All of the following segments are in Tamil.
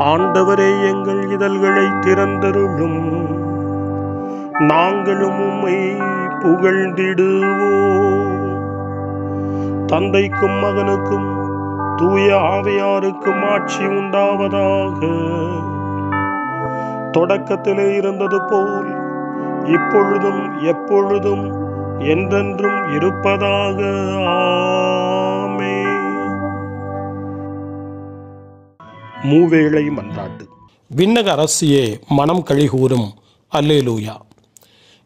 ஆண்டவரே, எங்கள் இதழ்களை திறந்தருளும், நாங்களும் உம்மை புகழ்ந்திடுவோம். தந்தைக்கும் மகனுக்கும் தூய ஆவியாருக்கும் ஆட்சி உண்டாவதாக. தொடக்கத்திலே இருந்தது போல் இப்பொழுதும் எப்பொழுதும் என்றென்றும் இருப்பதாக. ஆமென். மூவேளை மன்றாட்டு. விண்ணக அரசியே மனம் கழிகூரும். அல்லேலூயா.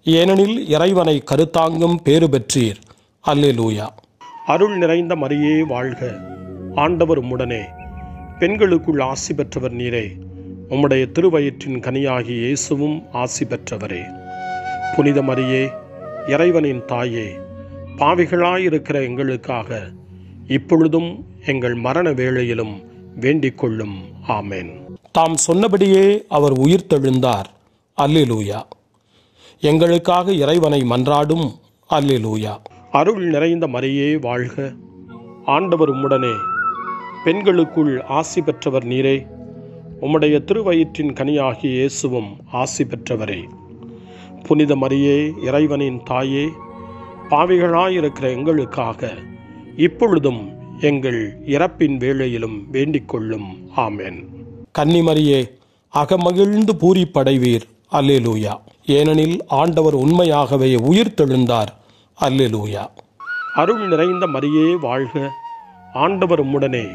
ஏனெனில் இறைவனை கருத்தாங்கும் பேறு பெற்றீர். அல்லேலூயா. அருள் நிறைந்த மரியே வாழ்க, ஆண்டவர் உம்முடனே, பெண்களுக்குள் ஆசி பெற்றவர் நீரே. உம்முடைய திருவயிற்றின் கனியாகி இயேசுவும் ஆசி பெற்றவரே. புனித மரியே, இறைவனின் தாயே, பாவிகளாயிருக்கிற எங்களுக்காக இப்பொழுதும் எங்கள் மரண வேளையிலும் வேண்டிக் கொள்ளும். ஆமென். தாம் சொன்னபடியே அவர் உயிர்த்தெழுந்தார். அல்லேலூயா. எங்களுக்காக இறைவனை மன்றாடும். அல்லேலூயா. அருள் நிறைந்த மரியே வாழ்க, ஆண்டவர் உம்முடனே, பெண்களுக்குள் ஆசி பெற்றவர் நீரே. உம்முடைய திருவயிற்றின் கனியாகிய இயேசுவும் ஆசி பெற்றவரே. புனித மரியே, இறைவனின் தாயே, பாவிகளாயிருக்கிற எங்களுக்காக இப்பொழுதும் எங்கள் இறப்பின் வேளையிலும் வேண்டிக் கொள்ளும். ஆமென். கன்னிமரியே, அகமகிழ்ந்து பூரிப்படைவீர். அல்லேலூயா. ஏனெனில் ஆண்டவர் உண்மையாகவே உயிர்த்தெழுந்தார். அல்லேலூயா. அருள் நிறைந்த மரியே வாழ்க, ஆண்டவர் உம்முடனே,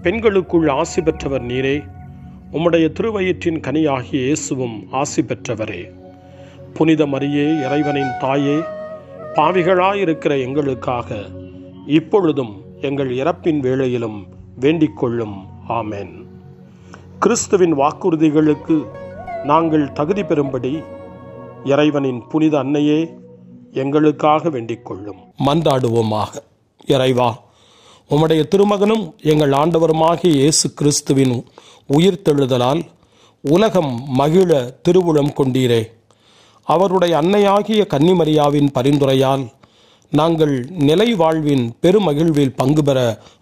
பெண்களுக்குள் ஆசி பெற்றவர் நீரே. உம்முடைய திருவயிற்றின் கனியாகிய இயேசுவும் ஆசி பெற்றவரே. புனித மரியே, இறைவனின் தாயே, பாவிகளாயிருக்கிற எங்களுக்காக இப்பொழுதும் எங்கள் இறப்பின் வேளையிலும் வேண்டிக் கொள்ளும். ஆமென். கிறிஸ்துவின் வாக்குறுதிகளுக்கு நாங்கள் தகுதி பெறும்படி இறைவனின் புனித அன்னையே, எங்களுக்காக வேண்டிக் கொள்ளும். மன்றாடுவோமாக. இறைவா, உம்முடைய திருமகனும் எங்கள் ஆண்டவருமாகிய இயேசு கிறிஸ்துவின் உயிர்த்தெழுதலால் உலகம் மகிழ திருவுளம் கொண்டீரே. அவருடைய அன்னையாகிய கன்னிமரியாவின் பரிந்துரையால் நாங்கள் நிலை வாழ்வின் பெருமகிழ்வில் பங்கு பெற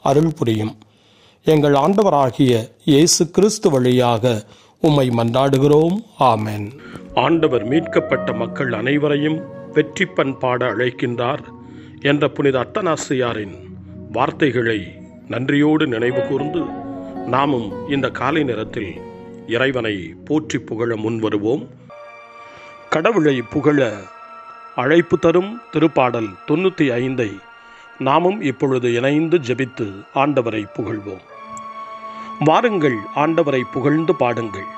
அருள் புரியும். எங்கள் ஆண்டவராகிய இயேசு கிறிஸ்து வழியாக உம்மை மன்றாடுகிறோம். ஆமென். ஆண்டவர் மீட்கப்பட்ட மக்கள் அனைவரையும் வெற்றி பண்பாட அழைக்கின்றார் என்ற புனித அத்தனாசியாரின் வார்த்தைகளை நன்றியோடு நினைவு கூர்ந்து நாமும் இந்த காலை நேரத்தில் இறைவனை போற்றி புகழ முன்வருவோம். கடவுளை புகழ அழைப்பு தரும் திருப்பாடல் 95 நாமும் இப்பொழுது இணைந்து ஜெபித்து ஆண்டவரை புகழ்வோம். வாருங்கள், ஆண்டவரை புகழ்ந்து பாடுங்கள்.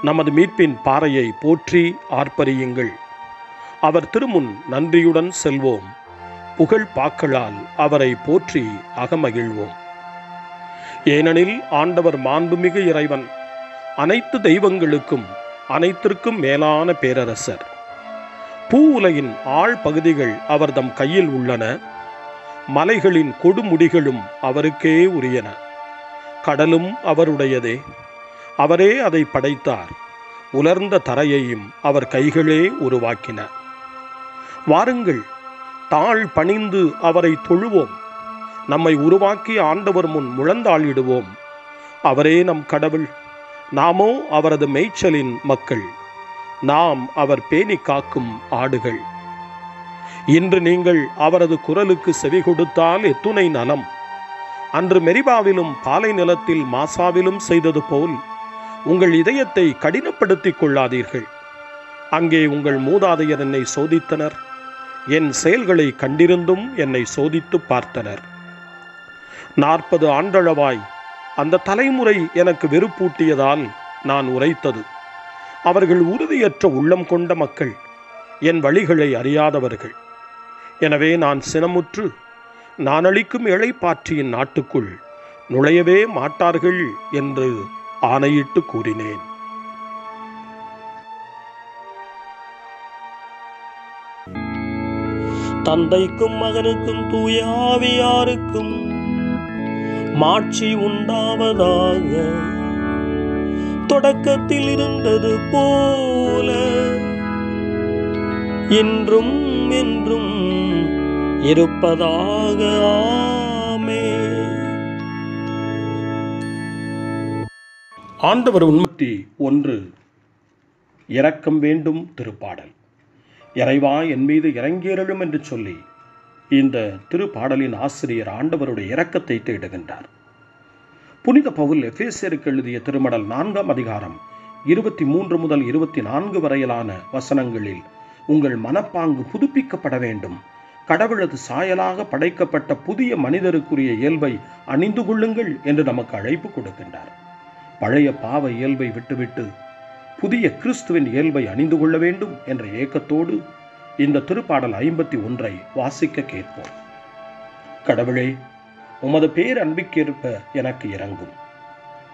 நமது மீட்பின் பாறையை போற்றி ஆர்ப்பரியுங்கள். அவர் திருமுன் நன்றியுடன் செல்வோம். புகழ் பாக்களால் அவரை போற்றி அகமகிழ்வோம். ஏனெனில் ஆண்டவர் மாண்புமிகு இறைவன், அனைத்து தெய்வங்களுக்கும் அனைத்திற்கும் மேலான பேரரசர். பூ உலகின் ஆழ் பகுதிகள் அவர்தம் கையில் உள்ளன. மலைகளின் கொடுமுடிகளும் அவருக்கே உரியன. கடலும் அவருடையதே. அவரே அதை படைத்தார். உலர்ந்த தரையையும் அவர் கைகளே உருவாக்கின. வாருங்கள், தாழ் பணிந்து அவரை தொழுவோம். நம்மை உருவாக்கி ஆண்டவர் முன் முழந்தாளிடுவோம். அவரே நம் கடவுள், நாமோ அவரது மேய்ச்சலின் மக்கள். நாம் அவர் பேணி காக்கும் ஆடுகள். இன்று நீங்கள் அவரது குரலுக்கு செவி கொடுத்தால் எத்துணை நலம். அன்று மெரிபாவிலும் பாலை நிலத்தில் மாசாவிலும் செய்தது போல் உங்கள் இதயத்தை கடினப்படுத்திக் கொள்ளாதீர்கள். அங்கே உங்கள் மூதாதையர் என்னை சோதித்தனர். என் செயல்களை கண்டிருந்தும் என்னை சோதித்து பார்த்தனர். 40 ஆண்டளவாய் அந்த தலைமுறை எனக்கு வெறுப்பூட்டியதால் நான் உரைத்தது. அவர்கள் உறுதியற்ற உள்ளம் கொண்ட மக்கள், என் வழிகளை அறியாதவர்கள். எனவே நான் சினமுற்று, நான் அளிக்கும் இளைப்பாற்றியின் நாட்டுக்குள் நுழையவே மாட்டார்கள் என்று ஆணையிட்டு கூறினேன். தந்தைக்கும் மகனுக்கும் தூய ஆவியாருக்கும் மாட்சி உண்டாவதாக. தொடக்கத்தில் இருந்தது போல இன்றும் என்றும் இருப்பதாக. ஆமென். ஆண்டவர் 1 இரக்கம் வேண்டும் திருப்பாடல். இறைவா என் மீது இறங்கியருளும் என்று சொல்லி இந்த திருப்பாடலின் ஆசிரியர் ஆண்டவருடைய இரக்கத்தை தேடுகின்றார். புனித பவுல் எபேசியருக்கு எழுதிய திருமடல் 4ஆம் அதிகாரம் 23 முதல் 24 வரையிலான வசனங்களில் உங்கள் மனப்பாங்கு புதுப்பிக்கப்பட வேண்டும், கடவுளது சாயலாக படைக்கப்பட்ட புதிய மனிதருக்குரிய இயல்பை அணிந்து கொள்ளுங்கள் என்று நமக்கு அழைப்பு கொடுக்கின்றார். பழைய பாவ இயல்பை விட்டுவிட்டு புதிய கிறிஸ்துவின் இயல்பை அணிந்து கொள்ள வேண்டும் என்ற ஏக்கத்தோடு இந்த திருப்பாடல் 51 வாசிக்க கேட்போம். கடவுளே, உமது பேரன்பிற்கேற்ப எனக்கு இரங்கும்,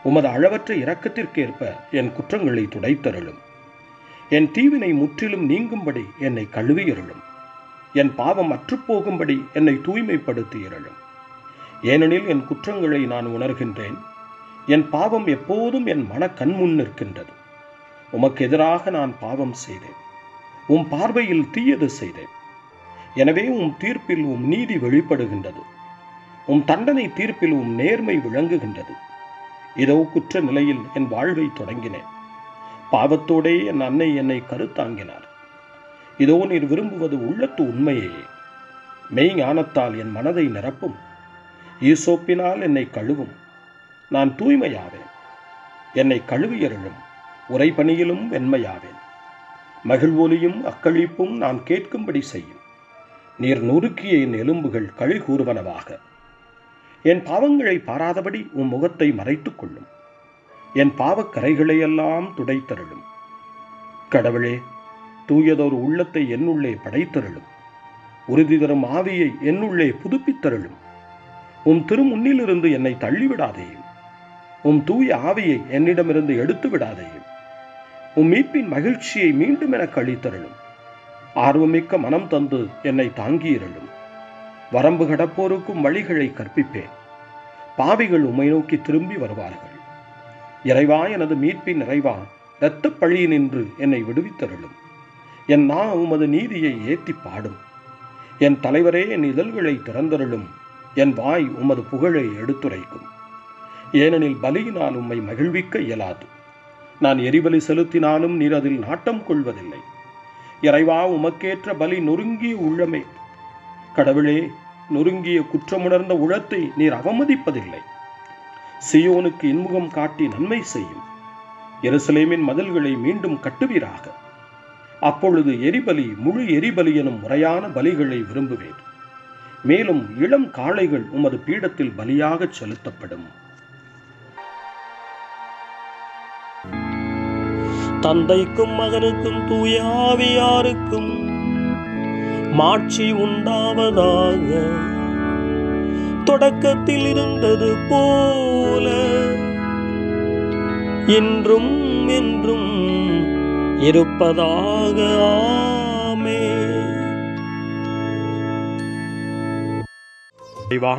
உமது அளவற்ற இரக்கத்திற்கேற்ப என் குற்றங்களை துடைத்தருளும், என் தீவினை முற்றிலும் நீங்கும்படி என்னை கழுவியருளும், என் பாவம் அற்றுப்போகும்படி என்னை தூய்மைப்படுத்தியருளும். ஏனெனில் என் குற்றங்களை நான் உணர்கின்றேன், என் பாவம் எப்போதும் என் மன கண்முன் நிற்கின்றது. உமக்கு எதிராக நான் பாவம் செய்தேன், உம் பார்வையில் தீயது செய்தேன். எனவே உம் தீர்ப்பில் உம் நீதி வெளிப்படுகின்றது, உம் தண்டனை தீர்ப்பில் உம் நேர்மை விளங்குகின்றது. இதோ குற்ற நிலையில் என் வாழ்வை தொடங்கினேன், பாவத்தோடே என் அன்னை என்னை கருத்தாங்கினார். இதோ நீர் விரும்புவது உள்ளத்து உண்மையே, மெய் ஞானத்தால் என் மனதை நிரப்பும், ஈசோப்பினால் என்னை கழுவும், நான் தூய்மையாவேன். என்னை கழுவியருளும், உரைபணியிலும் வெண்மையாவேன். மகிழ்வொலியும் அக்களிப்பும் நான் கேட்கும்படி செய்யும். நீர் நொறுக்கிய என் எலும்புகள் களி கூறுவனவாக. என் பாவங்களை பாராதபடி உம் முகத்தை மறைத்துக் கொள்ளும், என் பாவக்கரைகளையெல்லாம் துடைத்தருளும். கடவுளே, தூயதொரு உள்ளத்தை என்னுள்ளே படைத்தருளும், உறுதி தரும் ஆவியை என்னுள்ளே புதுப்பித்தருளும். உம் திருமுன்னிலிருந்து என்னை தள்ளிவிடாதேயும், உம் தூய ஆவியை என்னிடமிருந்து எடுத்து விடாதேயும். உம் மீட்பின் மகிழ்ச்சியை மீண்டும் எனக்கு அளித்தருளும், ஆர்வமிக்க மனம் தந்து என்னை தாங்கியிருளும். வரம்பு கடப்போருக்கும் வழிகளை கற்பிப்பேன், பாவிகள் உம்மை நோக்கி திரும்பி வருவார்கள். இறைவா, எனது மீட்பின் இறைவா, இரத்தப் பழியினின்று என்னை விடுவித்தருளும். என் நா உமது நீதியை ஏத்தி பாடும். என் தலைவரே, என் இதழ்களை திறந்தருளும், என் வாய் உமது புகழை எடுத்துரைக்கும். ஏனெனில் பலியினால் உம்மை மகிழ்விக்க இயலாது, நான் எரிபலி செலுத்தினாலும் நீர் அதில் நாட்டம் கொள்வதில்லை. இறைவா, உமக்கேற்ற பலி நொறுங்கிய உள்ளமே. கடவுளே, நொறுங்கிய குற்றமுணர்ந்த உளத்தை நீர் அவமதிப்பதில்லை. சியோனுக்கு இன்முகம் காட்டி நன்மை செய்யும், எருசலேமின் மதில்களை மீண்டும் கட்டுவீராக. அப்பொழுது எரிபலி முழு எரிபலி எனும் முறையான பலிகளை விரும்புவேன். மேலும் இளம் காளைகள் உமது பீடத்தில் பலியாக செலுத்தப்படும். தந்தைக்கும் மகனுக்கும் தூய ஆவியாருக்கும் மாட்சி உண்டாவதாக. தொடக்கத்தில் இருந்தது போல இன்றும் என்றும் இருப்பதாக. ஆமென். இறைவா,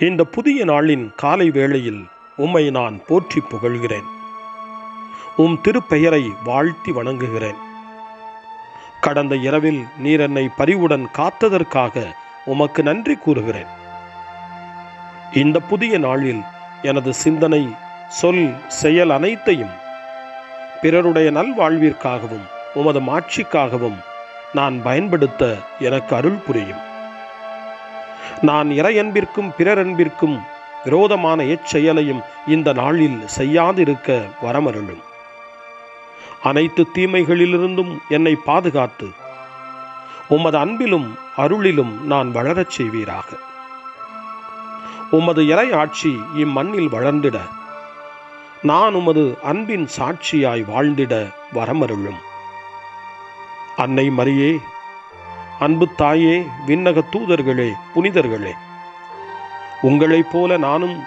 இந்த புதிய நாளின் காலை வேளையில் உம்மை நான் போற்றி புகழ்கிறேன், உம் திருப்பெயரை வாழ்த்தி வணங்குகிறேன். கடந்த இரவில் நீர் என்னை பரிவுடன் காத்ததற்காக உமக்கு நன்றி கூறுகிறேன். இந்த புதிய நாளில் எனது சிந்தனை, சொல், செயல் அனைத்தையும் பிறருடைய நல்வாழ்விற்காகவும் உமது மாட்சிக்காகவும் நான் பயன்படுத்த எனக்கு அருள் புரியும். நான் இறையன்பிற்கும் பிறரன்பிற்கும் விரோதமான எச்செயலையும் இந்த நாளில் செய்யாதிருக்க வரமருளும். அனைத்து தீமைகளிலிருந்தும் என்னை பாதுகாத்து உமது அன்பிலும் அருளிலும் நான் வளரச் செய்வீராக. உமது இறை ஆட்சி இம்மண்ணில் வளர்ந்திட, நான் உமது அன்பின் சாட்சியாய் வாழ்ந்திட வரமருளும். அன்னை மரியே, அன்பு தாயே, விண்ணக தூதர்களே, புனிதர்களே, உங்களைப் போல நானும்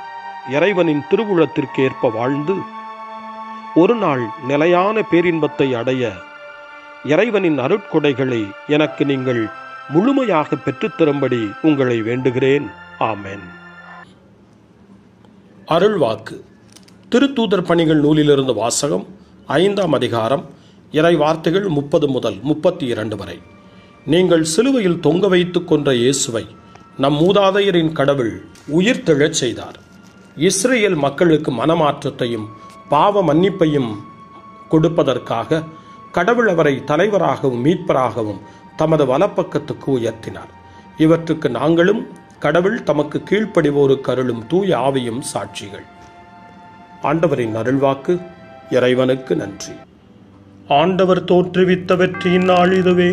இறைவனின் திருவுளத்திற்கு ஏற்ப வாழ்ந்து ஒரு நாள் நிலையான பேரின்பத்தை அடைய இறைவனின் அருட்கொடைகளை எனக்கு நீங்கள் முழுமையாக பெற்றுத்தரும்படி உங்களை வேண்டுகிறேன். ஆமென். அருள்வாக்கு. திருத்தூதர் பணிகள் நூலிலிருந்து வாசகம். 5ஆம் அதிகாரம், இறை வார்த்தைகள் 30 முதல் 32 வரை. நீங்கள் சிலுவையில் தொங்க வைத்துக் கொன்ற இயேசுவை நம் மூதாதையரின் கடவுள் உயிர்த்தெழச் செய்தார். இஸ்ரேல் மக்களுக்கு மனமாற்றத்தையும் பாவ மன்னிப்பையும் கொடுப்பதற்காக கடவுள் அவரை தலைவராகவும் மீட்பராகவும் தமது வலப்பக்கத்துக்கு உயர்த்தினார். இவற்றுக்கு நாங்களும் கடவுள் தமக்கு கீழ்ப்படிவோருக்கு அருளும் தூய ஆவியும் சாட்சிகள். ஆண்டவரின் அருள்வாக்கு. இறைவனுக்கு நன்றி. ஆண்டவர் தோற்றுவித்த வெற்றியின் நாள் இதுவே.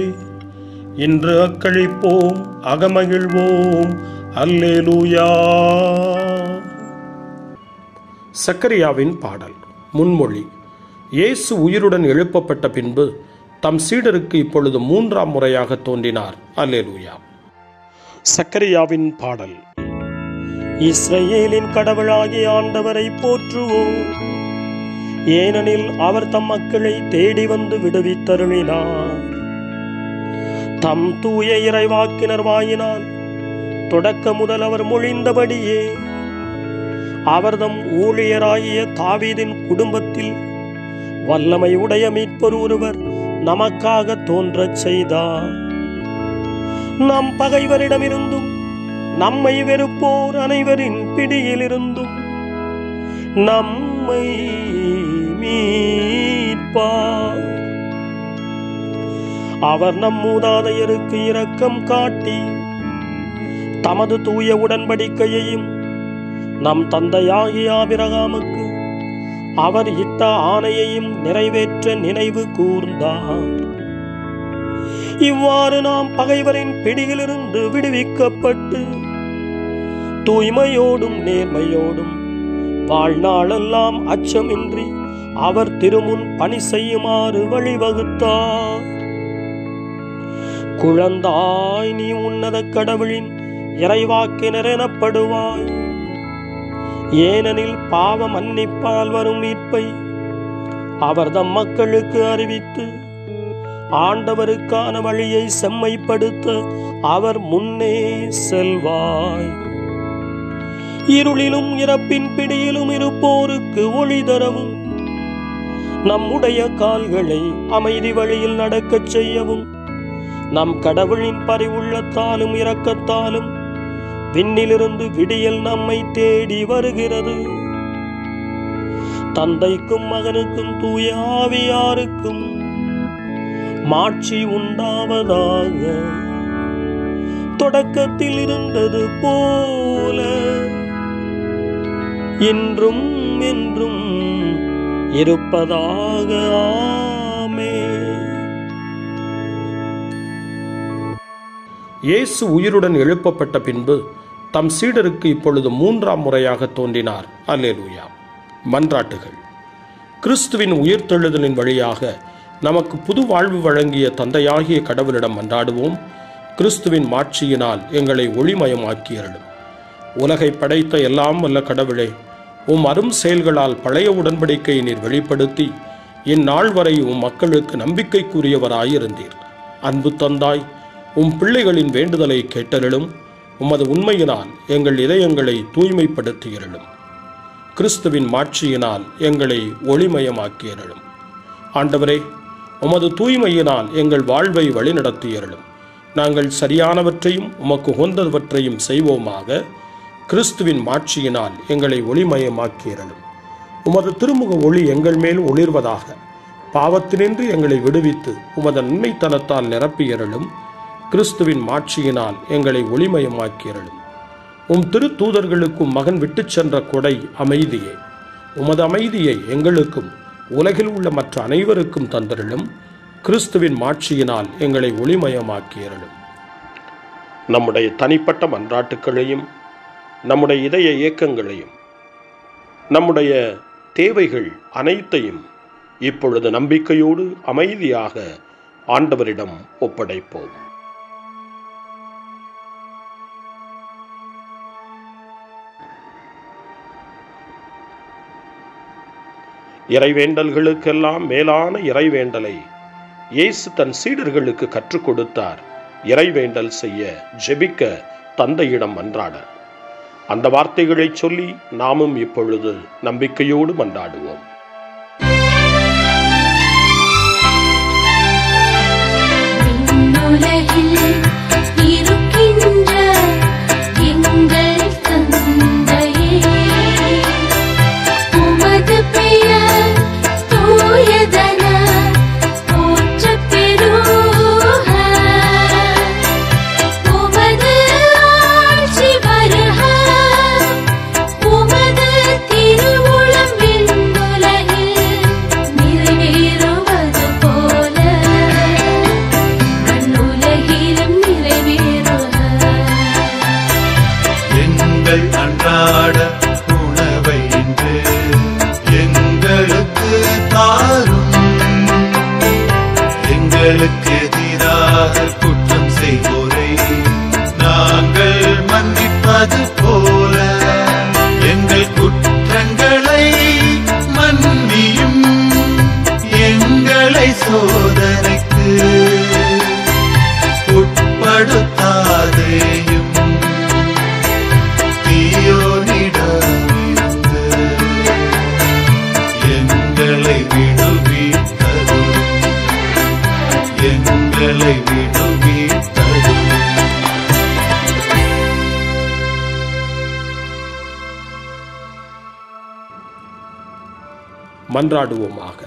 இன்று அக்களிப்போம், அகமகிழ்வோம். அல்லேலூயா. சக்கரியாவின் பாடல். முன்மொழி. இயேசு உயிருடன் எழுப்பப்பட்ட பின்பு தம் சீடருக்கு இப்பொழுது 3ஆம் முறையாக தோன்றினார். அல்லேலூயா. சக்கரியாவின் பாடல். இஸ்ரவேலின் கடவுளாகிய ஆண்டவரை போற்றுவோம். ஏனெனில் அவர் தம் மக்களை தேடி வந்து விடுவித்தருளினார். தம் தூய இறைவாக்கினர் வாயினால் தொடக்க முதல் அவர் மொழிந்தபடியே அவர் தம் ஊழியராகிய தாவீதின் குடும்பத்தில் வல்லமை உடைய மீட்பர் ஒருவர் நமக்காக தோன்றச் செய்தார். நம் பகைவரிடமிருந்தும் நம்மை வெறுப்போர் அனைவரின் பிடியிலிருந்தும் நம்மை மீட்பார். அவர் நம் மூதாதையருக்கு இரக்கம் காட்டி தமது தூய உடன்படிக்கையையும் நம் தந்தையாகிய ஆபிரகாமுக்கு அவர் இட்ட ஆணையையும் நிறைவேற்ற நினைவு கூர்ந்தார். இவ்வாறு நாம் பகைவரின் பிடியிலிருந்து விடுவிக்கப்பட்டு தூய்மையோடும் நேர்மையோடும் வாழ்நாளெல்லாம் அச்சமின்றி அவர் திருமுன் பணி செய்யுமாறு வழிவகுத்தார். குழந்தாய், நீ உன்னத கடவுளின் இறைவாக்கினர் எனப்படுவாய். ஏனெனில் பாவ மன்னிப்பால் வரும் மீட்பை அவர் தம் மக்களுக்கு அறிவித்து ஆண்டவருக்கான வழியை செம்மைப்படுத்த அவர் முன்னே செல்வாய். இருளிலும் இறப்பின் பிடியிலும் இருப்போருக்கு ஒளி தரவும் நம்முடைய கால்களை அமைதி வழியில் நடக்கச் செய்யவும் நம் கடவுளின் பரிவுள்ளத்தாலும் இரக்கத்தாலும் விண்ணிலிருந்து விடியல் நம்மை தேடி வருகிறது. தந்தைக்கும் மகனுக்கும் தூய ஆவியாருக்கும் மாட்சி உண்டாவதாக. தொடக்கத்தில் இருந்தது போல இன்றும் என்றும் இருப்பதாக. ஆமென். இயேசு உயிருடன் எழுப்பப்பட்ட பின்பு தம் சீடருக்கு இப்பொழுது 3ஆம் முறையாக தோன்றினார். அல்லேலூயா. மன்றாட்டுகள். கிறிஸ்துவின் உயிர்த்தெழுதலின் வழியாக நமக்கு புது வாழ்வு வழங்கிய தந்தையாகிய கடவுளிடம் மன்றாடுவோம். கிறிஸ்துவின் மாட்சியினால் எங்களை ஒளிமயமாக்கியருளும். உலகை படைத்த எல்லாம் வல்ல கடவுளே, உம் அரும் செயல்களால் பழைய உடன்படிக்கையை நீர் வெளிப்படுத்தி இந்நாள் வரை உம் மக்களுக்கு நம்பிக்கைக்குரியவராயிருந்தீர். அன்பு தந்தாய், உம் பிள்ளைகளின் வேண்டுதலை கேட்டருளும். உமது உண்மையினால் எங்கள் இதயங்களை தூய்மைப்படுத்தியருளும். கிறிஸ்துவின் மாட்சியினால் எங்களை ஒளிமயமாக்கியருளும். ஆண்டவரே, உமது தூய்மையினால் எங்கள் வாழ்வை வழிநடத்தியருளும். நாங்கள் சரியானவற்றையும் உமக்கு உகந்தவற்றையும் செய்வோமாக. கிறிஸ்துவின் மாட்சியினால் எங்களை ஒளிமயமாக்கியருளும். உமது திருமுக ஒளி எங்கள் மேல் ஒளிர்வதாக. பாவத்தினின்று எங்களை விடுவித்து உமது நன்மைத்தனத்தால் நிரப்பியருளும். கிறிஸ்துவின் மாட்சியினால் எங்களை ஒளிமயமாக்கியருளும். உம் திருத்தூதர்களுக்கும் மகன் விட்டுச் சென்ற கொடை அமைதியே. உமது அமைதியை எங்களுக்கும் உலகில் உள்ள மற்ற அனைவருக்கும் தந்தருளும். கிறிஸ்துவின் மாட்சியினால் எங்களை ஒளிமயமாக்கியருளும். நம்முடைய தனிப்பட்ட மன்றாட்டுக்களையும் நம்முடைய இதய இயக்கங்களையும் நம்முடைய தேவைகள் அனைத்தையும் இப்பொழுது நம்பிக்கையோடு அமைதியாக ஆண்டவரிடம் ஒப்படைப்போம். இறைவேண்டல்களுக்கெல்லாம் மேலான இறைவேண்டலை இயேசு தன் சீடர்களுக்கு கற்றுக் கொடுத்தார். இறைவேண்டல் செய்ய, ஜெபிக்க, தந்தையிடம் மன்றாட. அந்த வார்த்தைகளை சொல்லி நாமும் இப்பொழுது நம்பிக்கையோடு மன்றாடுவோம். இருக்கின்ற எங்கள் தந்தையே, அன்றாட உணவை இன்று எங்களுக்கு தாரும். எங்களுக்கு எதிராக குற்றம் செய்வோரை நாங்கள் மன்னிப்பது போல எங்கள் குற்றங்களை மன்னியும். எங்களை சோதனைக்கு உட்படுத்தாதேயும், தீயோனிடமிருந்து எங்களை விடுவித்தருளும். எங்களை விடுவித்தருளும். மன்றாடுவோமாக.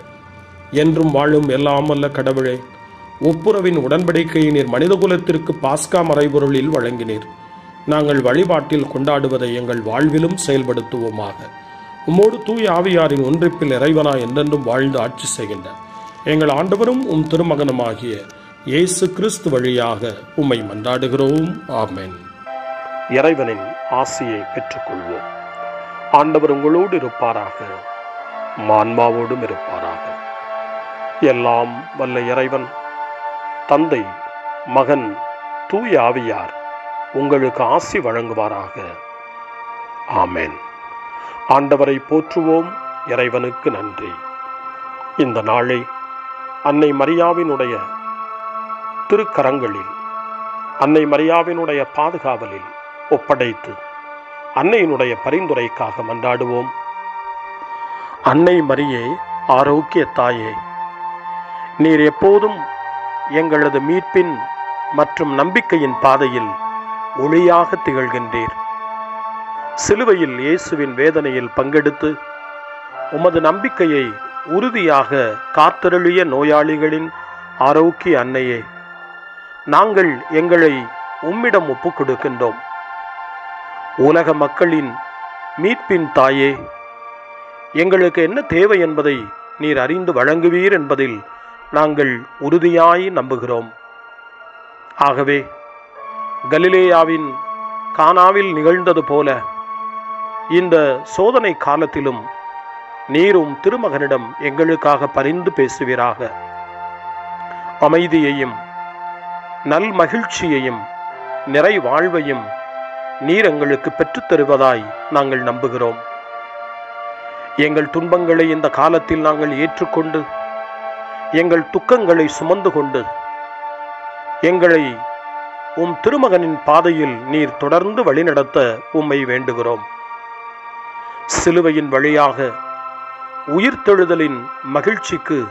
என்றும் வாழும் எல்லாம் வல்ல கடவுளே, ஒப்புரவின் உடன்படிக்கையை நீர் மனிதகுலத்திற்கு பாஸ்கா மறைபொருளில் வழங்கினீர். நாங்கள் வழிபாட்டில் கொண்டாடுவதை எங்கள் வாழ்விலும் செயல்படுத்துவோமாக. உம்மோடு தூய ஆவியாரின் ஒன்றிப்பில் இறைவனா என்றென்றும் வாழ்ந்து ஆட்சி செய்கின்ற எங்கள் ஆண்டவரும் உம் திருமகனுமாகிய இயேசு கிறிஸ்து வழியாக உம்மை மன்றாடுகிறோம். ஆமென். இறைவனின் ஆசியை பெற்றுக்கொள்வோம். ஆண்டவர் உங்களோடு இருப்பாராக, ஆன்மாவோடும் இருப்பாராக. எல்லாம் வல்ல இறைவன் தந்தை, மகன், தூய ஆவியார் உங்களுக்கு ஆசி வழங்குவாராக. ஆமென். ஆண்டவரை போற்றுவோம். இறைவனுக்கு நன்றி. இந்த நாளை அன்னை மரியாவினுடைய திருக்கரங்களில், அன்னை மரியாவினுடைய பாதுகாவலில் ஒப்படைத்து அன்னையினுடைய பரிந்துரைக்காக மன்றாடுவோம். அன்னை மரியே, ஆரோக்கிய தாயே, நீர் எப்போதும் எங்களது மீட்பின் மற்றும் நம்பிக்கையின் பாதையில் ஒளியாக திகழ்கின்றீர். சிலுவையில் இயேசுவின் வேதனையில் பங்கெடுத்து உமது நம்பிக்கையை உறுதியாக காத்தருளிய நோயாளிகளின் ஆரோக்கிய அன்னையே, நாங்கள் எங்களை உம்மிடம் ஒப்புக் கொடுக்கின்றோம். உலக மக்களின் மீட்பின் தாயே, எங்களுக்கு என்ன தேவை என்பதை நீர் அறிந்து வழங்குவீர் என்பதில் நாங்கள் உறுதியாய் நம்புகிறோம். ஆகவே கலிலேயாவின் கானாவில் நிகழ்ந்தது போல இந்த சோதனை காலத்திலும் நீரும் திருமகனிடம் எங்களுக்காக பரிந்து பேசுவீராக. அமைதியையும் நல் மகிழ்ச்சியையும் நிறை வாழ்வையும் நீர் எங்களுக்கு பெற்றுத் தருவதாய் நாங்கள் நம்புகிறோம். எங்கள் துன்பங்களை இந்த காலத்தில் நாங்கள் ஏற்றுக்கொண்டு எங்கள் துக்கங்களை சுமந்து கொண்டு எங்களை உம் திருமகனின் பாதையில் நீர் தொடர்ந்து வழிநடத்த உம்மை வேண்டுகிறோம். சிலுவையின் வழியாக உயிர்த்தெழுதலின் மகிழ்ச்சிக்கு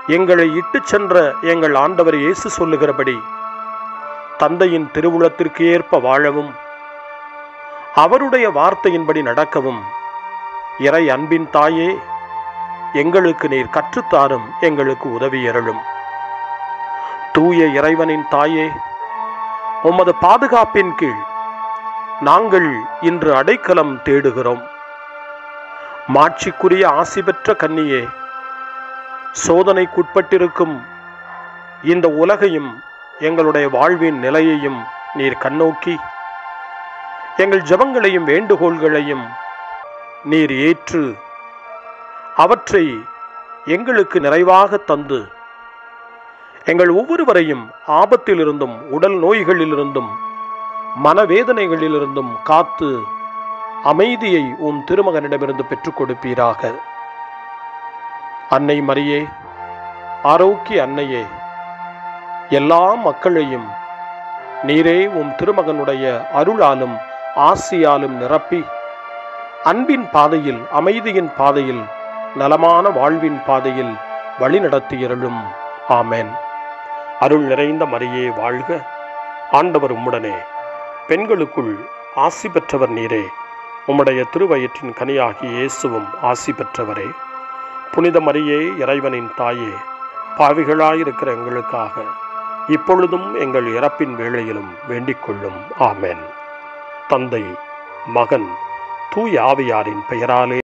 எங்களை இட்டுச் சென்ற எங்கள் ஆண்டவர் இயேசு சொல்லுகிறபடி தந்தையின் திருவுளத்திற்கு ஏற்ப வாழவும் அவருடைய வார்த்தையின்படி நடக்கவும் இறை அன்பின் தாயே, எங்களுக்கு நீர் கற்றுத்தாரும், எங்களுக்கு உதவியருளும். தூய இறைவனின் தாயே, உமது பாதுகாப்பின் கீழ் நாங்கள் இன்று அடைக்கலம் தேடுகிறோம். மாட்சிக்குரிய ஆசி பெற்ற கன்னியே, சோதனைக்குட்பட்டிருக்கும் இந்த உலகையும் எங்களுடைய வாழ்வின் நிலையையும் நீர் கண்ணோக்கி எங்கள் ஜெபங்களையும் வேண்டுகோள்களையும் நீர் ஏற்று அவற்றை எங்களுக்கு நிறைவாக தந்து எங்கள் ஒவ்வொருவரையும் ஆபத்திலிருந்தும் உடல் நோய்களிலிருந்தும் மனவேதனைகளிலிருந்தும் காத்து அமைதியை உம் திருமகனிடமிருந்து பெற்றுக் கொடுப்பீராக. அன்னை மரியே, ஆரோக்கிய அன்னையே, எல்லா மக்களையும் நீரே உம் திருமகனுடைய அருளாலும் ஆசியாலும் நிரப்பி அன்பின் பாதையில், அமைதியின் பாதையில், நலமான வாழ்வின் பாதையில் வழிநடத்தியருளும். ஆமென். அருள் நிறைந்த மரியே வாழ்க. ஆண்டவர் உம்முடனே, பெண்களுக்குள் ஆசி பெற்றவர் நீரே. உம்முடைய திருவயிற்றின் கனியாகிய இயேசுவும் ஆசி பெற்றவரே. புனித மரியே, இறைவனின் தாயே, பாவிகளாயிருக்கிற எங்களுக்காக இப்பொழுதும் எங்கள் இறப்பின் வேளையிலும் வேண்டிக் கொள்ளும். ஆமென். தந்தை, மகன், தூய ஆவியாரின் பெயராலே